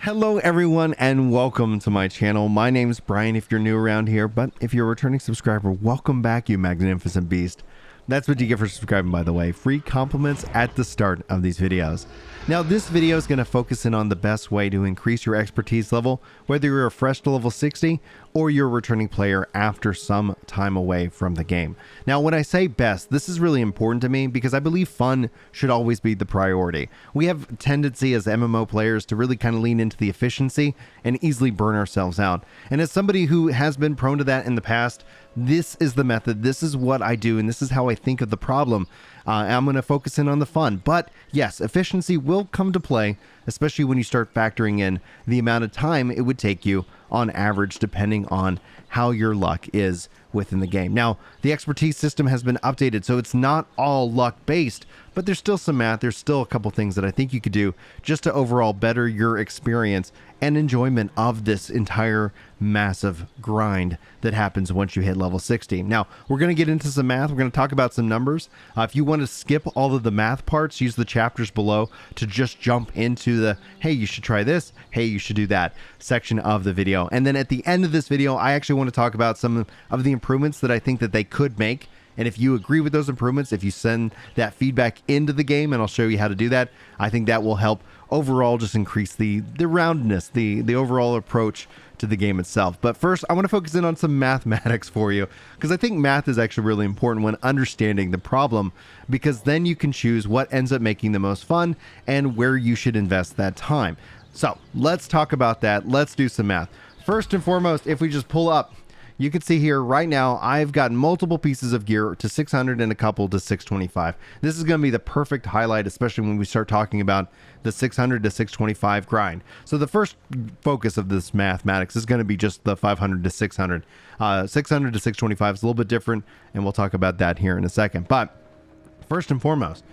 Hello everyone and welcome to my channel. My name's Brian if you're new around here, but if you're a returning subscriber, welcome back, you magnificent beast. That's what you get for subscribing, by the way. Free compliments at the start of these videos. Now this video is going to focus in on the best way to increase your expertise level, whether you're a fresh to level 60 or you're a returning player after some time away from the game. Now when I say best, this is really important to me because I believe fun should always be the priority. We have a tendency as MMO players to really kind of lean into the efficiency and easily burn ourselves out. And as somebody who has been prone to that in the past, this is the method, this is what I do, and this is how I think of the problem. I'm going to focus in on the fun, but yes, efficiency will come to play, especially when you start factoring in the amount of time it would take you on average, depending on how your luck is within the game. Now, the expertise system has been updated, so it's not all luck based, but there's still some math. There's still a couple things that I think you could do just to overall better your experience and enjoyment of this entire massive grind that happens once you hit level 60. Now, we're going to get into some math. We're going to talk about some numbers. If you want to skip all of the math parts, use the chapters below to just jump into the, hey, you should try this, hey, you should do that section of the video. And then at the end of this video, I actually want to talk about some of the improvements that I think that they could make. And if you agree with those improvements, if you send that feedback into the game, and I'll show you how to do that, I think that will help overall just increase the roundness, the overall approach to the game itself. But first, I want to focus in on some mathematics for you, because I think math is actually really important when understanding the problem, because then you can choose what ends up making the most fun and where you should invest that time. So let's talk about that. Let's do some math. First and foremost, if we just pull up, you can see here right now, I've got multiple pieces of gear to 600 and a couple to 625. This is going to be the perfect highlight, especially when we start talking about the 600 to 625 grind. So the first focus of this mathematics is going to be just the 500 to 600. 600 to 625 is a little bit different, and we'll talk about that here in a second. But first and foremost,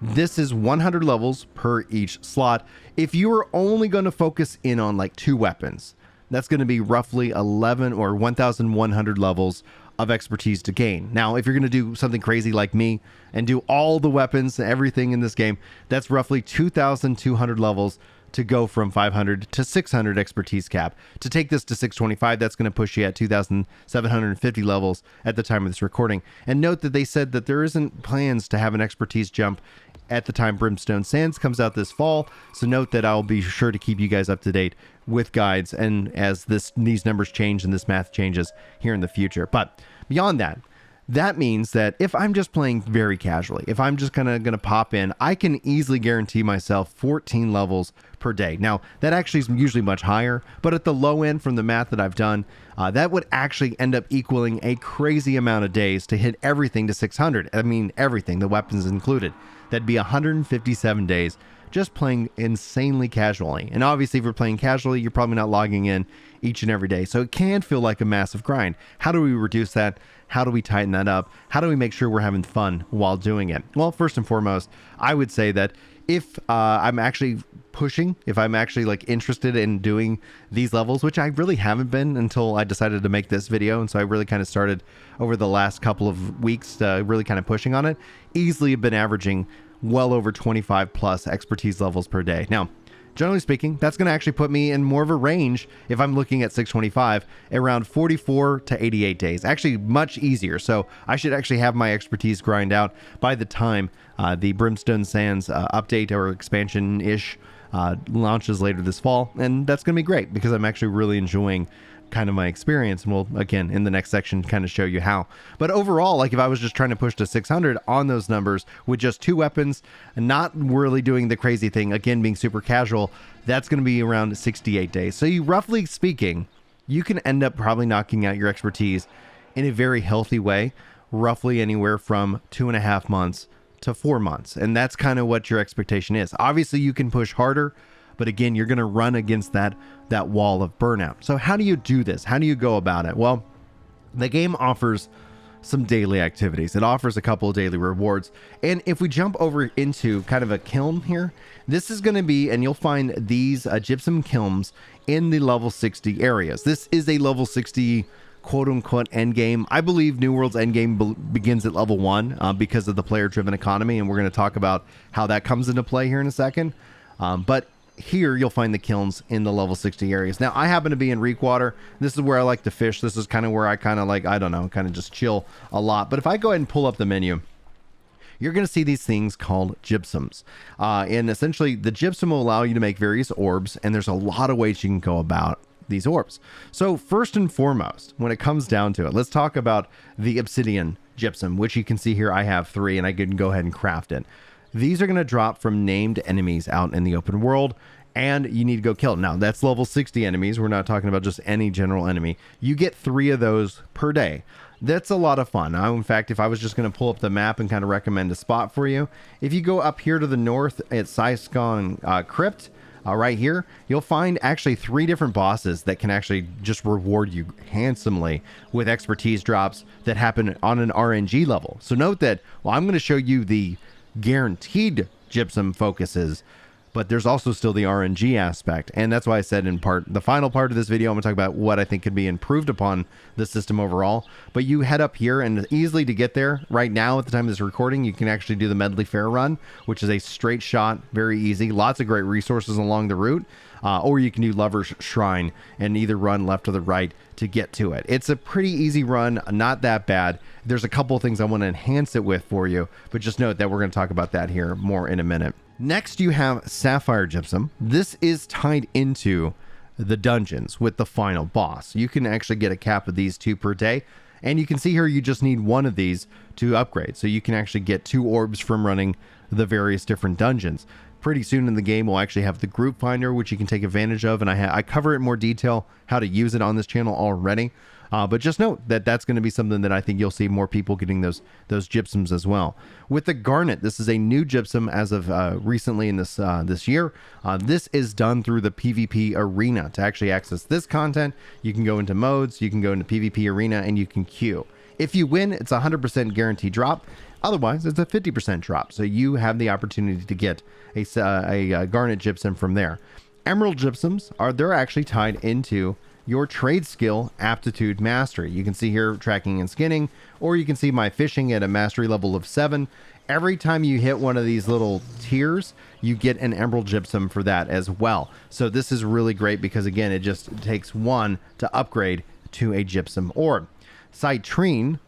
this is 100 levels per each slot. If you are only going to focus in on like 2 weapons, that's going to be roughly 11 or 1,100 levels of expertise to gain. Now, if you're going to do something crazy like me and do all the weapons, everything in this game, that's roughly 2,200 levels to go from 500 to 600 expertise cap. To take this to 625, that's going to push you at 2,750 levels at the time of this recording. And note that they said that there isn't plans to have an expertise jump at the time Brimstone Sands comes out this fall. So note that I'll be sure to keep you guys up to date with guides and as these numbers change and this math changes here in the future. But beyond that, that means that if I'm just playing very casually, if I'm just gonna pop in, I can easily guarantee myself 14 levels per day. Now, that actually is usually much higher, but at the low end from the math that I've done, that would actually end up equaling a crazy amount of days to hit everything to 600. I mean, everything, the weapons included. That'd be 157 days just playing insanely casually. And obviously, if you're playing casually, you're probably not logging in each and every day. So it can feel like a massive grind. How do we reduce that? How do we tighten that up? How do we make sure we're having fun while doing it? Well, first and foremost, I would say that if I'm actually pushing, if I'm actually like interested in doing these levels, which I really haven't been until I decided to make this video. And so I really kind of started over the last couple of weeks really kind of pushing on it. Easily have been averaging well over 25 plus expertise levels per day. Now, generally speaking, that's going to actually put me in more of a range if I'm looking at 625, around 44 to 88 days. Actually, much easier. So I should actually have my expertise grind out by the time the Brimstone Sands update or expansion-ish launches later this fall. And that's going to be great because I'm actually really enjoying kind of my experience, and we'll again in the next section kind of show you how. But overall, like if I was just trying to push to 600 on those numbers with just 2 weapons and not really doing the crazy thing, again being super casual, that's going to be around 68 days. So you, roughly speaking, you can end up probably knocking out your expertise in a very healthy way, roughly anywhere from 2.5 months to 4 months. And that's kind of what your expectation is. Obviously you can push harder, but again, you're going to run against that wall of burnout. So how do you do this? How do you go about it? Well, the game offers some daily activities. It offers a couple of daily rewards. And if we jump over into kind of a kiln here, this is going to be, and you'll find these gypsum kilns in the level 60 areas. This is a level 60 quote-unquote end game. I believe New World's end game begins at level 1 because of the player-driven economy, and we're going to talk about how that comes into play here in a second. But here you'll find the kilns in the level 60 areas. Now, I happen to be in Reekwater. This is where I like to fish. This is kind of where I kind of like, I don't know, kind of just chill a lot. But if I go ahead and pull up the menu, you're going to see these things called gypsums. And essentially, the gypsum will allow you to make various orbs, and there's a lot of ways you can go about these orbs. So first and foremost, when it comes down to it, let's talk about the obsidian gypsum, which you can see here I have 3, and I can go ahead and craft it. These are going to drop from named enemies out in the open world, and you need to go kill them. Now, that's level 60 enemies. We're not talking about just any general enemy. You get 3 of those per day. That's a lot of fun. In fact, if I was just going to pull up the map and kind of recommend a spot for you, if you go up here to the north at Saiskon Crypt, right here, you'll find actually 3 different bosses that can actually just reward you handsomely with expertise drops that happen on an RNG level. So note that, well, I'm going to show you the guaranteed gypsum focuses, but there's also still the RNG aspect. And that's why I said in the final part of this video, I'm gonna talk about what I think could be improved upon the system overall. But you head up here, and easily to get there right now at the time of this recording, you can actually do the Medley Fair run, which is a straight shot, very easy, lots of great resources along the route. Or you can do Lover's Shrine and either run left or the right to get to it. It's a pretty easy run, not that bad. There's a couple of things I want to enhance it with for you, but just note that we're going to talk about that here more in a minute. Next, you have Sapphire Gypsum. This is tied into the dungeons with the final boss. You can actually get a cap of these 2 per day. And you can see here, you just need 1 of these to upgrade. So you can actually get 2 orbs from running the various different dungeons. Pretty soon in the game, we'll actually have the group finder, which you can take advantage of. And I cover it in more detail, how to use it on this channel already. But just note that that's going to be something that I think you'll see more people getting those gypsums as well. With the garnet, this is a new gypsum as of recently in this year. This is done through the PvP arena. To actually access this content, you can go into modes, you can go into PvP arena, and you can queue. If you win, it's a 100% guaranteed drop. Otherwise, it's a 50% drop. So you have the opportunity to get a garnet gypsum from there. Emerald gypsums they're actually tied into your trade skill aptitude mastery. You can see here tracking and skinning, or you can see my fishing at a mastery level of 7. Every time you hit one of these little tiers, you get an emerald gypsum for that as well. So this is really great because, again, it just takes 1 to upgrade to a gypsum orb. Citrine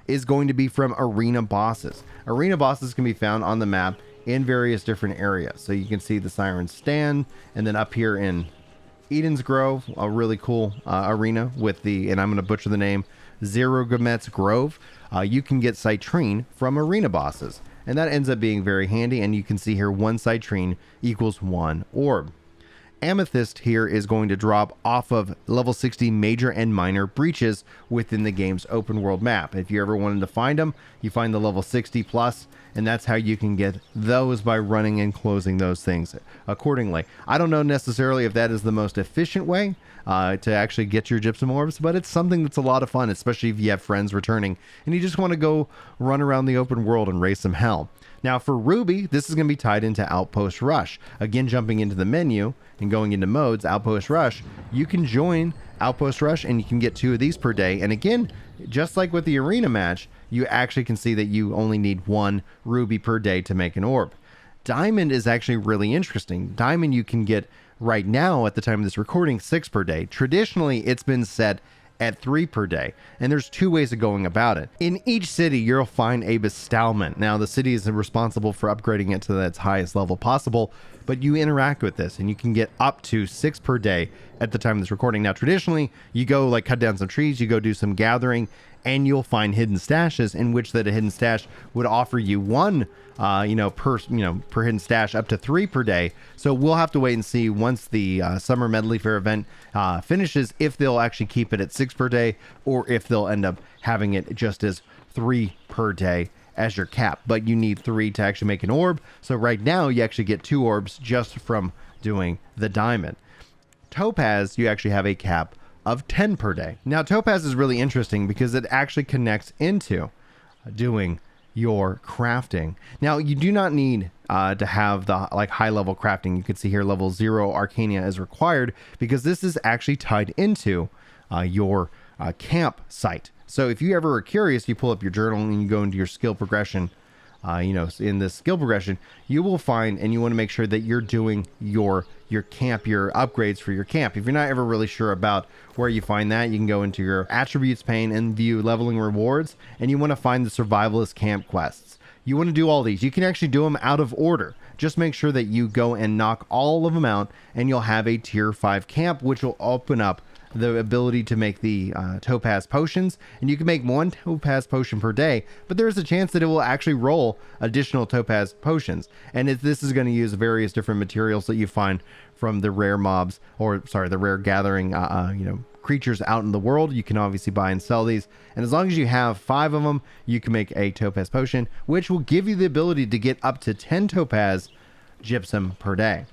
is going to be from arena bosses. Arena bosses can be found on the map in various different areas. So you can see the Siren Stand, and then up here in Eden's Grove, a really cool arena with and I'm going to butcher the name, Zerogamet's Grove. You can get citrine from arena bosses, and that ends up being very handy. And you can see here 1 citrine equals 1 orb. Amethyst here is going to drop off of level 60 major and minor breaches within the game's open world map. If you ever wanted to find them, you find the level 60 plus, and that's how you can get those, by running and closing those things accordingly. I don't know necessarily if that is the most efficient way to actually get your gypsum orbs, but it's something that's a lot of fun, especially if you have friends returning and you just want to go run around the open world and raise some hell. Now for Ruby, this is going to be tied into Outpost Rush. Again, jumping into the menu and going into modes, Outpost Rush, you can join Outpost Rush and you can get 2 of these per day. And again, just like with the arena match, you actually can see that you only need 1 ruby per day to make an orb. Diamond is actually really interesting. Diamond you can get right now at the time of this recording 6 per day. Traditionally, it's been set at 3 per day, and there's 2 ways of going about it. In each city, you'll find a bestowment. Now, the city is responsible for upgrading it to its highest level possible, but you interact with this, and you can get up to 6 per day at the time of this recording. Now, traditionally, you go like cut down some trees, you go do some gathering, and you'll find hidden stashes in which that a hidden stash would offer you 1 per hidden stash up to 3 per day. So we'll have to wait and see once the Summer Medley Fair event finishes, if they'll actually keep it at 6 per day, or if they'll end up having it just as 3 per day as your cap. But you need 3 to actually make an orb. So right now you actually get 2 orbs just from doing the diamond. Topaz, you actually have a cap of 10 per day. Now Topaz is really interesting because it actually connects into doing your crafting. Now you do not need to have the high level crafting. You can see here level 0 Arcania is required because this is actually tied into your camp site. So if you ever are curious, you pull up your journal and you go into your skill progression in the skill progression, you will find, and you want to make sure that you're doing your camp, your upgrades for your camp. If you're not ever really sure about where you find that, you can go into your attributes pane and view leveling rewards, and you want to find the survivalist camp quests. You want to do all these. You can actually do them out of order. Just make sure that you go and knock all of them out, and you'll have a tier 5 camp, which will open up the ability to make the topaz potions, and you can make one topaz potion per day, but there's a chance that it will actually roll additional topaz potions. And this is going to use various different materials that you find from the rare mobs, or sorry, the rare gathering creatures out in the world. You can obviously buy and sell these, and as long as you have 5 of them, you can make a topaz potion, which will give you the ability to get up to 10 topaz gypsum per day.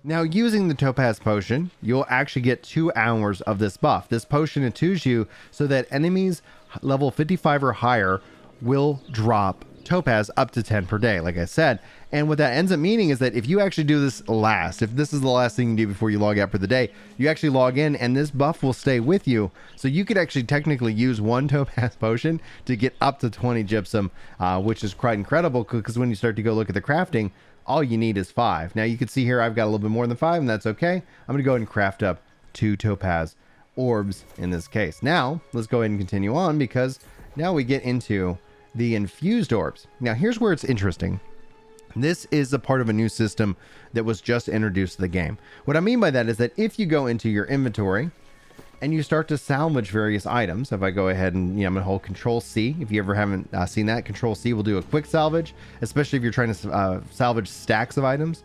Now, using the topaz potion, you'll actually get 2 hours of this buff. This potion attunes you so that enemies level 55 or higher will drop topaz up to 10 per day, like I said. And what that ends up meaning is that if you actually do this last, if this is the last thing you do before you log out for the day, you actually log in and this buff will stay with you. So you could actually technically use 1 topaz potion to get up to 20 gypsum, which is quite incredible, because when you start to go look at the crafting, all you need is 5. Now you can see here I've got a little bit more than 5, and that's okay. I'm going to go ahead and craft up 2 topaz orbs in this case. Now let's go ahead and continue on, because now we get into the infused orbs. Now here's where it's interesting. This is a part of a new system that was just introduced to the game. What I mean by that is that if you go into your inventory and you start to salvage various items, if I go ahead and, I'm going to hold Control C. If you ever haven't seen that, Control C will do a quick salvage, especially if you're trying to salvage stacks of items.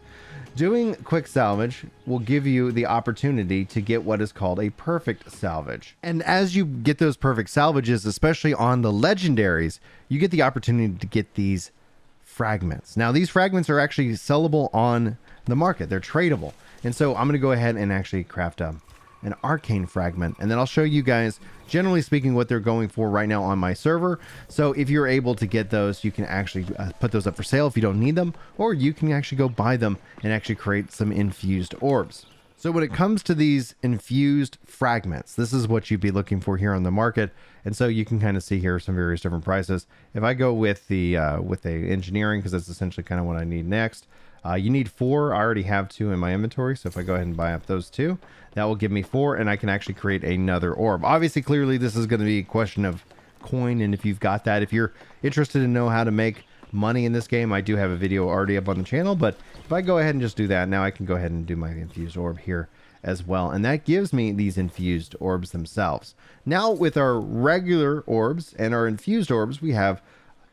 Doing quick salvage will give you the opportunity to get what is called a perfect salvage. And as you get those perfect salvages, especially on the legendaries, you get the opportunity to get these fragments. Now, these fragments are actually sellable on the market. They're tradable. And so I'm going to go ahead and actually craft up an arcane fragment, and then I'll show you guys, generally speaking, what they're going for right now on my server. So if you're able to get those, you can actually put those up for sale if you don't need them, or you can actually go buy them and actually create some infused orbs. So when it comes to these infused fragments, this is what you'd be looking for here on the market. And so you can kind of see here some various different prices. If I go with the engineering, because that's essentially kind of what I need next, you need 4. I already have 2 in my inventory, so if I go ahead and buy up those 2, that will give me 4, and I can actually create another orb. Obviously, clearly, this is going to be a question of coin, and if you've got that, if you're interested to know how to make money in this game, I do have a video already up on the channel. But if I go ahead and just do that, now I can go ahead and do my infused orb here as well, and that gives me these infused orbs themselves. Now, with our regular orbs and our infused orbs, we have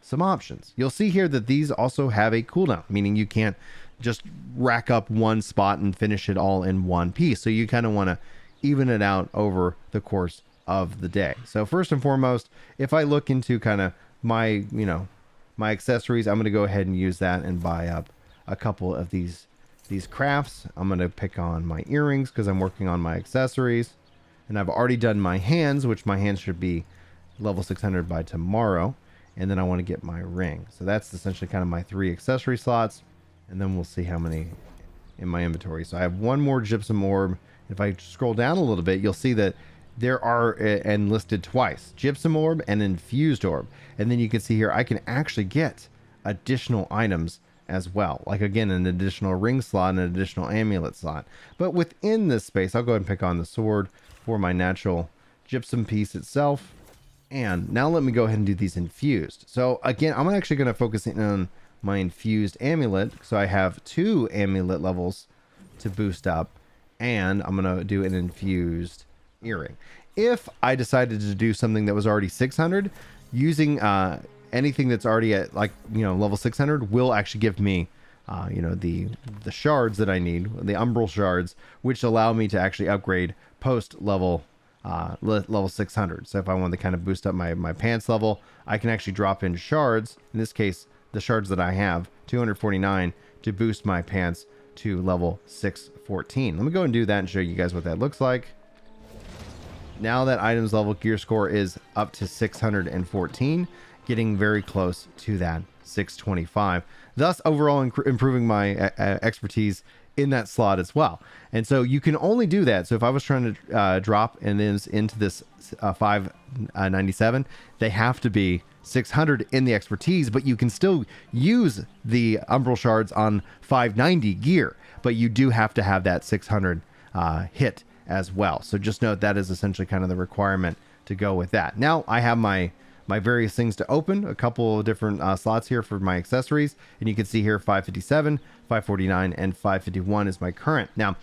some options. You'll see here that these also have a cooldown, meaning you can't just rack up one spot and finish it all in one piece. So you kind of want to even it out over the course of the day. So first and foremost, if I look into kind of my, my accessories, I'm going to go ahead and use that and buy up a couple of these crafts. I'm going to pick on my earrings because I'm working on my accessories, and I've already done my hands, which my hands should be level 600 by tomorrow. And then I want to get my ring. So that's essentially kind of my 3 accessory slots. And then we'll see how many in my inventory. So I have 1 more gypsum orb. If I scroll down a little bit, you'll see that there are enlisted twice, gypsum orb and infused orb. And then you can see here, I can actually get additional items as well. Like again, an additional ring slot and an additional amulet slot. But within this space, I'll go ahead and pick on the sword for my natural gypsum piece itself. And now let me go ahead and do these infused. So again, I'm actually going to focus in on my infused amulet. So I have 2 amulet levels to boost up, and I'm going to do an infused earring. If I decided to do something that was already 600, using anything that's already at level 600 will actually give me the shards that I need, the umbral shards, which allow me to actually upgrade post level 600. So if I want to kind of boost up my pants level, I can actually drop in shards. In this case, the shards that I have, 249, to boost my pants to level 614. Let me go and do that and show you guys what that looks like. Now that item's level gear score is up to 614, getting very close to that 625. Thus, overall improving my expertise in that slot as well. And so you can only do that. So if I was trying to drop and then into this 597, they have to be 600 in the expertise, but you can still use the umbral shards on 590 gear, but you do have to have that 600 hit as well. So just note that is essentially kind of the requirement to go with that. Now I have my various things to open, a couple of different slots here for my accessories, and you can see here 557, 549, and 551 is my current. Now,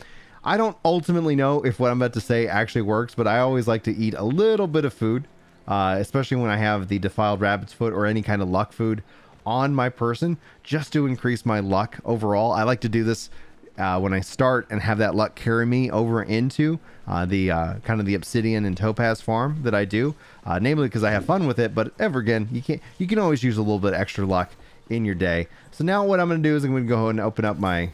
I don't ultimately know if what I'm about to say actually works, but I always like to eat a little bit of food, especially when I have the defiled rabbit's foot or any kind of luck food on my person, just to increase my luck overall. I like to do this when I start and have that luck carry me over into the kind of the obsidian and topaz farm that I do, namely because I have fun with it. But ever again, you can always use a little bit extra luck in your day. So now what I'm going to do is I'm going to go ahead and open up my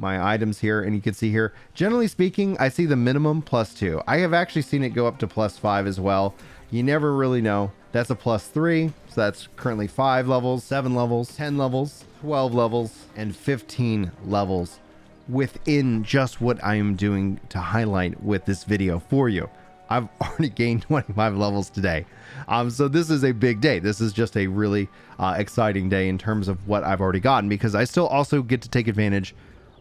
items here, and you can see here, generally speaking, I see the minimum +2. I have actually seen it go up to +5 as well. You never really know. That's a +3, so that's currently 5 levels, 7 levels, 10 levels, 12 levels, and 15 levels within just what I am doing to highlight with this video for you. I've already gained 25 levels today. So this is a big day. This is just a really exciting day in terms of what I've already gotten, because I still also get to take advantage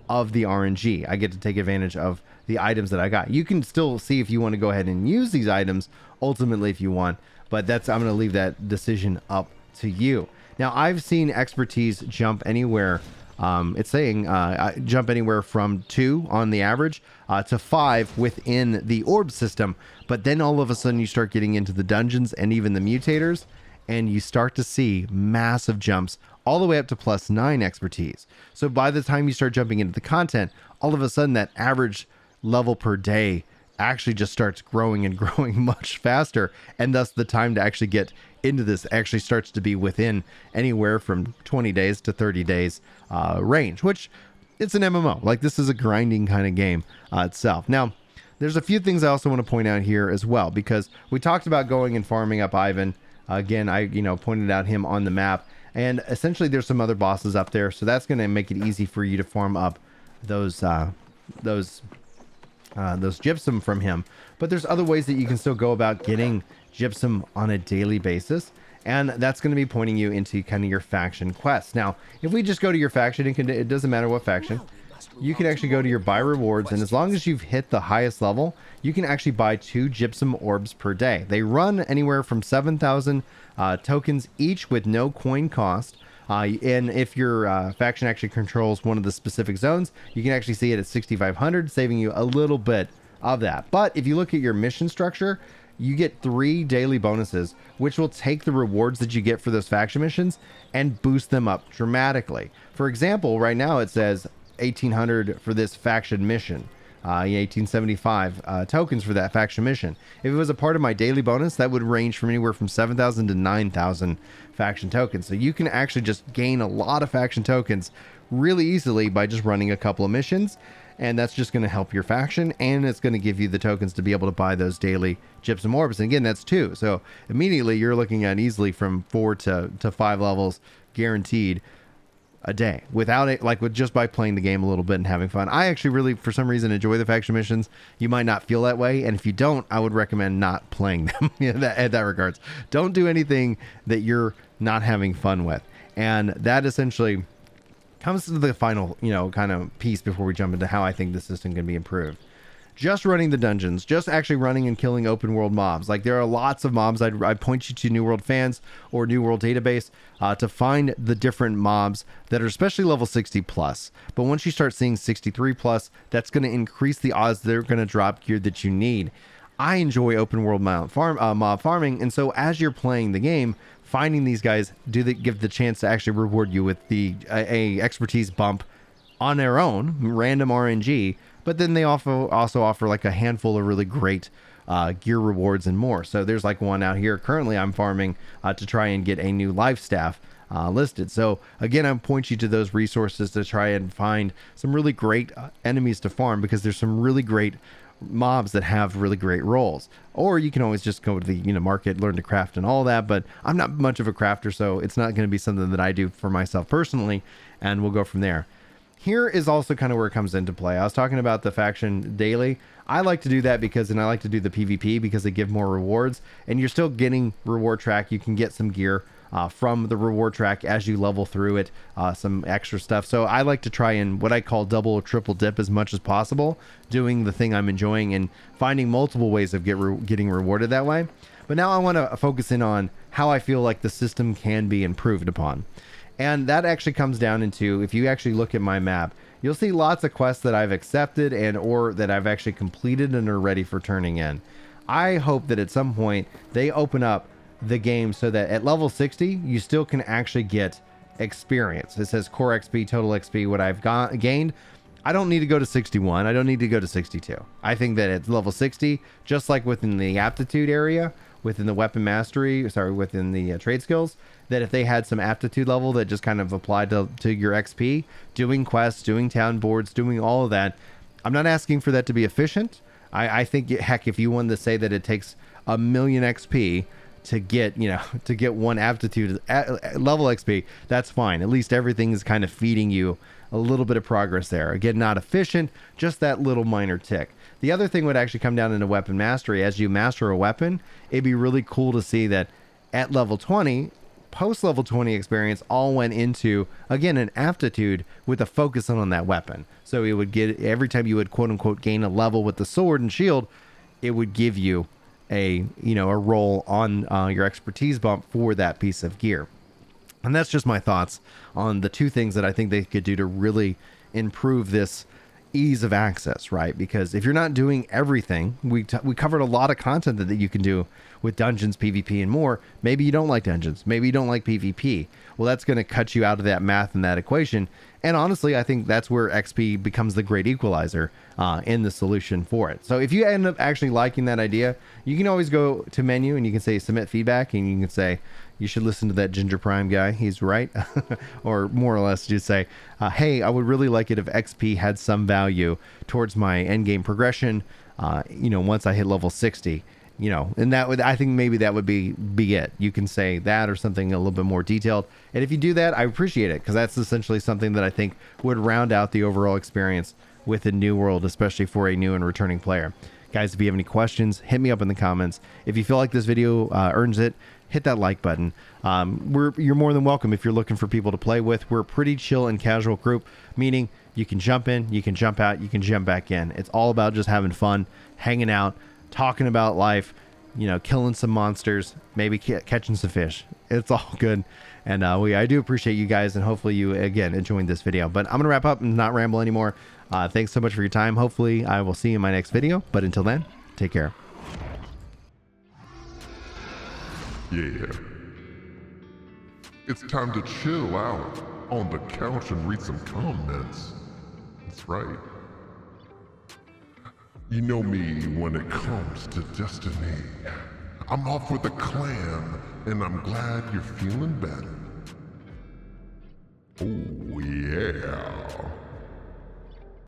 of the RNG. I get to take advantage of the items that I got. You can still see if you want to go ahead and use these items ultimately if you want, but I'm going to leave that decision up to you. Now, I've seen expertise jump anywhere. It's saying jump anywhere from 2 on the average to 5 within the orb system. But then all of a sudden you start getting into the dungeons and even the mutators, and you start to see massive jumps all the way up to +9 expertise. So by the time you start jumping into the content, all of a sudden that average level per day actually just starts growing and growing much faster, and thus the time to actually get into this actually starts to be within anywhere from 20 days to 30 days range, which it's an MMO. Like, this is a grinding kind of game itself. Now, there's a few things I also want to point out here as well, because we talked about going and farming up Ivan. Again, I pointed out him on the map, and essentially there's some other bosses up there, so that's going to make it easy for you to farm up those gypsum from him. But there's other ways that you can still go about getting gypsum on a daily basis, and that's going to be pointing you into kind of your faction quests. Now, if we just go to your faction, it doesn't matter what faction, you can actually go to your buy rewards, and as long as you've hit the highest level, you can actually buy 2 gypsum orbs per day. They run anywhere from 7,000 tokens each with no coin cost. And if your faction actually controls one of the specific zones, you can actually see it at 6,500, saving you a little bit of that. But if you look at your mission structure, you get 3 daily bonuses, which will take the rewards that you get for those faction missions and boost them up dramatically. For example, right now it says 1,800 for this faction mission. 1875 tokens for that faction mission. If it was a part of my daily bonus, that would range from anywhere from 7,000 to 9,000 faction tokens. So you can actually just gain a lot of faction tokens really easily by just running a couple of missions, and that's just going to help your faction, and it's going to give you the tokens to be able to buy those daily gypsum orbs. And again, that's 2. So immediately you're looking at easily from 4 to 5 levels guaranteed a day without it, like with just by playing the game a little bit and having fun. I actually really, for some reason, enjoy the faction missions. You might not feel that way, and if you don't, I would recommend not playing them. In that regards, don't do anything that you're not having fun with. And that essentially comes to the final, kind of piece before we jump into how I think the system can be improved. Just running the dungeons, just actually running and killing open world mobs. Like, there are lots of mobs. I'd point you to New World Fans or New World Database to find the different mobs that are especially level 60 plus. But once you start seeing 63 plus, that's going to increase the odds they're going to drop gear that you need. I enjoy open world mob farming, and so as you're playing the game, finding these guys give the chance to actually reward you with a expertise bump on their own, random RNG. But then they also offer like a handful of really great gear rewards and more. So there's like one out here. Currently, I'm farming to try and get a new life staff listed. So again, I point you to those resources to try and find some really great enemies to farm, because there's some really great mobs that have really great roles. Or you can always just go to the market, learn to craft and all that. But I'm not much of a crafter, so it's not going to be something that I do for myself personally. And we'll go from there. here is also kind of where it comes into play. I was talking about the faction daily. I like to do that and I like to do the PvP because they give more rewards, and you're still getting reward track. You can get some gear from the reward track as you level through it, some extra stuff. So I like to try and what I call double or triple dip as much as possible, doing the thing I'm enjoying and finding multiple ways of getting rewarded that way. But now I want to focus in on how I feel like the system can be improved upon. And that actually comes down into, if you actually look at my map, you'll see lots of quests that I've accepted and or that I've actually completed and are ready for turning in. I hope that at some point they open up the game so that at level 60, you still can actually get experience. It says core XP, total XP, what I've gained. I don't need to go to 61. I don't need to go to 62. I think that at level 60, just like within the aptitude area, within the weapon mastery, within the trade skills, that if they had some aptitude level that just kind of applied to your XP, doing quests, doing town boards, doing all of that, I'm not asking for that to be efficient. I think, heck, if you wanted to say that it takes 1,000,000 XP to get one aptitude level XP, that's fine. At least everything is kind of feeding you a little bit of progress there. Again, not efficient, just that little minor tick. The other thing would actually come down into weapon mastery. As you master a weapon, it'd be really cool to see that at level 20, post level 20 experience all went into, again, an aptitude with a focus on that weapon. So it would get, every time you would quote unquote gain a level with the sword and shield, it would give you a roll on your expertise bump for that piece of gear. And that's just my thoughts on the two things that I think they could do to really improve this ease of access, right? Because if you're not doing everything, we covered a lot of content that you can do with dungeons, PvP, and more. Maybe you don't like dungeons. Maybe you don't like PvP. Well, that's going to cut you out of that math and that equation. And honestly, I think that's where XP becomes the great equalizer in the solution for it. So if you end up actually liking that idea, you can always go to menu and you can say submit feedback, and you can say, you should listen to that Ginger Prime guy. He's right. Or more or less just say, hey, I would really like it if XP had some value towards my endgame progression, once I hit level 60. And that would, I think maybe that would be it. You can say that or something a little bit more detailed. And if you do that, I appreciate it, because that's essentially something that I think would round out the overall experience with a new world, especially for a new and returning player. Guys, if you have any questions, hit me up in the comments. If you feel like this video earns it, hit that like button. You're more than welcome if you're looking for people to play with. We're a pretty chill and casual group, meaning you can jump in, you can jump out, you can jump back in. It's all about just having fun, hanging out, talking about life, killing some monsters, maybe catching some fish. It's all good. And I do appreciate you guys, and hopefully you, again, enjoying this video. But I'm going to wrap up and not ramble anymore. Thanks so much for your time. Hopefully I will see you in my next video. But until then, take care. Yeah. It's time to chill out on the couch and read some comments. That's right. You know me when it comes to destiny. I'm off with a clan, and I'm glad you're feeling better. Oh.